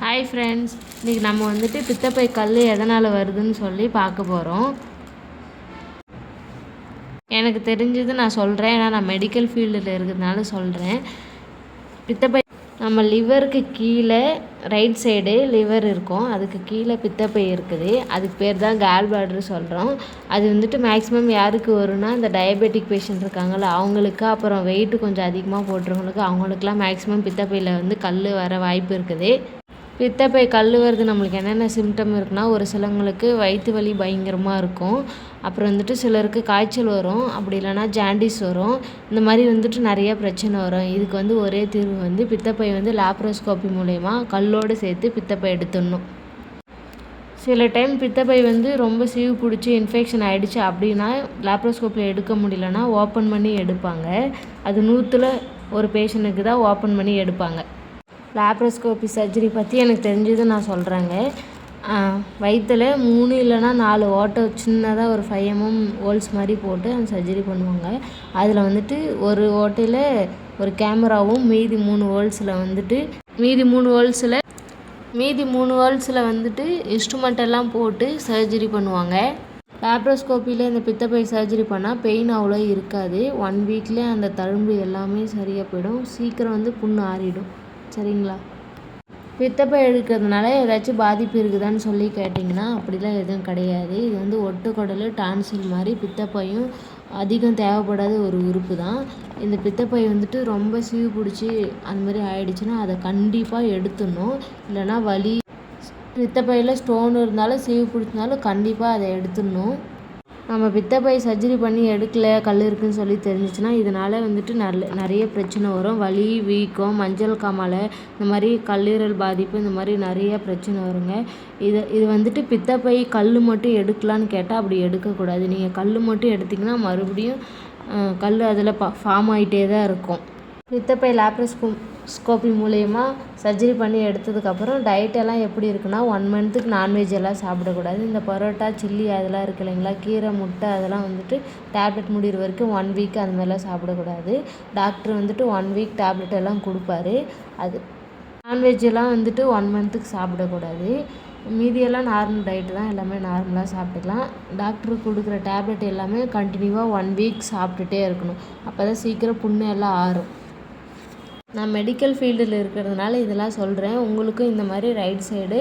Hi friends, இன்றைக்கி நம்ம வந்துட்டு பித்தப்பை கல் எதனால் வருதுன்னு சொல்லி பார்க்க போகிறோம். எனக்கு தெரிஞ்சது நான் சொல்கிறேன், ஏன்னா நான் மெடிக்கல் ஃபீல்டில் இருக்கிறதுனால சொல்கிறேன். பித்தப்பை நம்ம லிவருக்கு கீழே ரைட் சைடு லிவர் இருக்கும், அதுக்கு கீழே பித்தப்பை இருக்குது. அதுக்கு பேர் தான் கேல் பிளாடர் சொல்கிறோம். அது வந்துட்டு மேக்ஸிமம் யாருக்கு வரும்னா இந்த டயபெட்டிக் பேஷண்ட் இருக்காங்கள்ல அவங்களுக்கு, அப்புறம் வெயிட்டு கொஞ்சம் அதிகமாக போட்டுறவங்களுக்கு, அவங்களுக்குலாம் மேக்ஸிமம் பித்தப்பையில் வந்து கல் வர வாய்ப்பு இருக்குது. பித்தப்பை கல் வருது நம்மளுக்கு என்னென்ன சிம்டம் இருக்குன்னா, ஒரு சிலவங்களுக்கு வயிற்று வலி பயங்கரமாக இருக்கும். அப்புறம் வந்துட்டு சிலருக்கு காய்ச்சல் வரும், அப்படி இல்லைனா ஜாண்டிஸ் வரும். இந்த மாதிரி வந்துட்டு நிறைய பிரச்சனை வரும். இதுக்கு வந்து ஒரே தீர்வு வந்து பித்தப்பை வந்து லாப்ரோஸ்கோபி மூலயமா கல்லோடு சேர்த்து பித்தப்பை எடுத்துடணும். சில டைம் பித்தப்பை வந்து ரொம்ப சீவு பிடிச்சி இன்ஃபெக்ஷன் ஆகிடுச்சு அப்படின்னா லாப்ரோஸ்கோப்பில் எடுக்க முடியலன்னா ஓப்பன் பண்ணி எடுப்பாங்க. அது 100ல் ஒரு பேஷண்ட்டுக்கு தான் ஓப்பன் பண்ணி எடுப்பாங்க. லாப்ரோஸ்கோபி சர்ஜரி பற்றி எனக்கு தெரிஞ்சது நான் சொல்கிறேங்க. வயிற்றில் 3 இல்லைனா 4 ஓட்டை சின்னதாக ஒரு 5 mm ஹோல்ஸ் மாதிரி போட்டு அந்த சர்ஜரி பண்ணுவாங்க. அதில் வந்துட்டு ஒரு ஓட்டையில் ஒரு கேமராவும் மீதி 3 ஹோல்ஸில் வந்துட்டு இன்ஸ்ட்ருமெண்ட் எல்லாம் போட்டு சர்ஜரி பண்ணுவாங்க. லாப்ரோஸ்கோப்பியில் இந்த பித்தப்பை சர்ஜரி பண்ணால் பெயின் அவ்வளோ இருக்காது. 1 வீக்லேயே அந்த தழும்பு எல்லாமே சரியாக போயிடும். சீக்கிரம் வந்து புண்ணு ஆறிடும். சரிங்களா? பித்தப்பை எடுக்கிறதுனால ஏதாச்சும் பாதிப்பு இருக்குதான்னு சொல்லி கேட்டிங்கன்னா அப்படிலாம் எதுவும் கிடையாது. இது வந்து ஒட்டுக்குடல் டான்சில் மாதிரி பித்தப்பையும் அதிகம் தேவைப்படாத ஒரு உறுப்பு தான். இந்த பித்தப்பை வந்துட்டு ரொம்ப சீவு பிடிச்சி அந்த மாதிரி ஆயிடுச்சுன்னா அதை கண்டிப்பாக எடுத்துடணும். இல்லைனா வலி, பித்தப்பையில் ஸ்டோன் இருந்தாலும் சீவு பிடிச்சிருந்தாலும் கண்டிப்பாக அதை எடுத்துடணும். நம்ம பித்தப்பை சர்ஜரி பண்ணி எடுக்கல, கல் இருக்குதுன்னு சொல்லி தெரிஞ்சிச்சுன்னா இதனால் வந்துட்டு நிறைய பிரச்சனை வரும். வலி, வீக்கம், மஞ்சள் காமாலை, இந்த மாதிரி கல்லீரல் பாதிப்பு, இந்த மாதிரி நிறைய பிரச்சனை வருங்க. இது வந்துட்டு பித்தப்பை கல் மட்டும் எடுக்கலான்னு கேட்டால் அப்படி எடுக்கக்கூடாது. நீங்கள் கல் மட்டும் எடுத்திங்கன்னா மறுபடியும் கல் அதில் ஃபார்ம் ஆகிட்டே தான் இருக்கும். பித்தப்பை லாப்ரோஸ்கோபி மூலயமா சர்ஜரி பண்ணி எடுத்ததுக்கப்புறம் டயட்டெல்லாம் எப்படி இருக்குன்னா, 1 மந்த்துக்கு நான்வெஜ் எல்லாம் சாப்பிடக்கூடாது. இந்த பரோட்டா, சில்லி அதெல்லாம் இருக்குது இல்லைங்களா, கீரை, முட்டை அதெல்லாம் வந்துட்டு டேப்லெட் முடிகிற வரைக்கும் 1 வீக் அந்த மாதிரிலாம் சாப்பிடக்கூடாது. டாக்டர் வந்துட்டு 1 வீக் டேப்லெட் எல்லாம் கொடுப்பாரு. அது நான்வெஜ் எல்லாம் வந்துட்டு 1 மந்த்துக்கு சாப்பிடக்கூடாது. மீதியெல்லாம் நார்மல் டயட்டு தான், எல்லாமே நார்மலாக சாப்பிட்டுக்கலாம். டாக்டர் கொடுக்குற டேப்லெட் எல்லாமே கண்டினியூவாக 1 வீக் சாப்பிட்டுட்டே இருக்கணும். அப்போ தான் சீக்கிரம் புண்ணு எல்லாம் ஆறும். நான் மெடிக்கல் ஃபீல்டில் இருக்கிறதுனால இதெல்லாம் சொல்கிறேன். உங்களுக்கும் இந்த மாதிரி ரைட் சைடு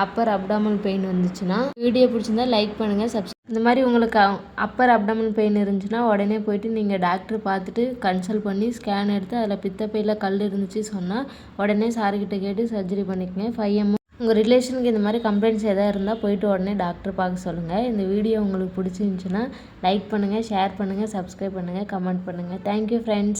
அப்பர் அப்டாமல் பெயின் வந்துச்சுன்னா வீடியோ பிடிச்சிருந்தா லைக் பண்ணுங்கள், இந்த மாதிரி உங்களுக்கு அப்பர் அப்டாமல் பெயின் இருந்துச்சுன்னா உடனே போய்ட்டு நீங்கள் டாக்டர் பார்த்துட்டு கன்சல்ட் பண்ணி ஸ்கேன் எடுத்து அதில் பித்தப்பையில் கல் இருந்துச்சு சொன்னால் உடனே சார்கிட்ட கேட்டு சர்ஜரி பண்ணிக்கங்க. 5 mm உங்கள் ரிலேஷனுக்கு இந்த மாதிரி கம்ப்ளைண்ட்ஸ் எதாவது இருந்தால் போய்ட்டு உடனே டாக்டர் பார்க்க சொல்லுங்கள். இந்த வீடியோ உங்களுக்கு பிடிச்சிருந்துச்சுன்னா லைக் பண்ணுங்கள், ஷேர் பண்ணுங்கள், சப்ஸ்கிரைப் பண்ணுங்கள், கமெண்ட் பண்ணுங்கள். Thank you friends.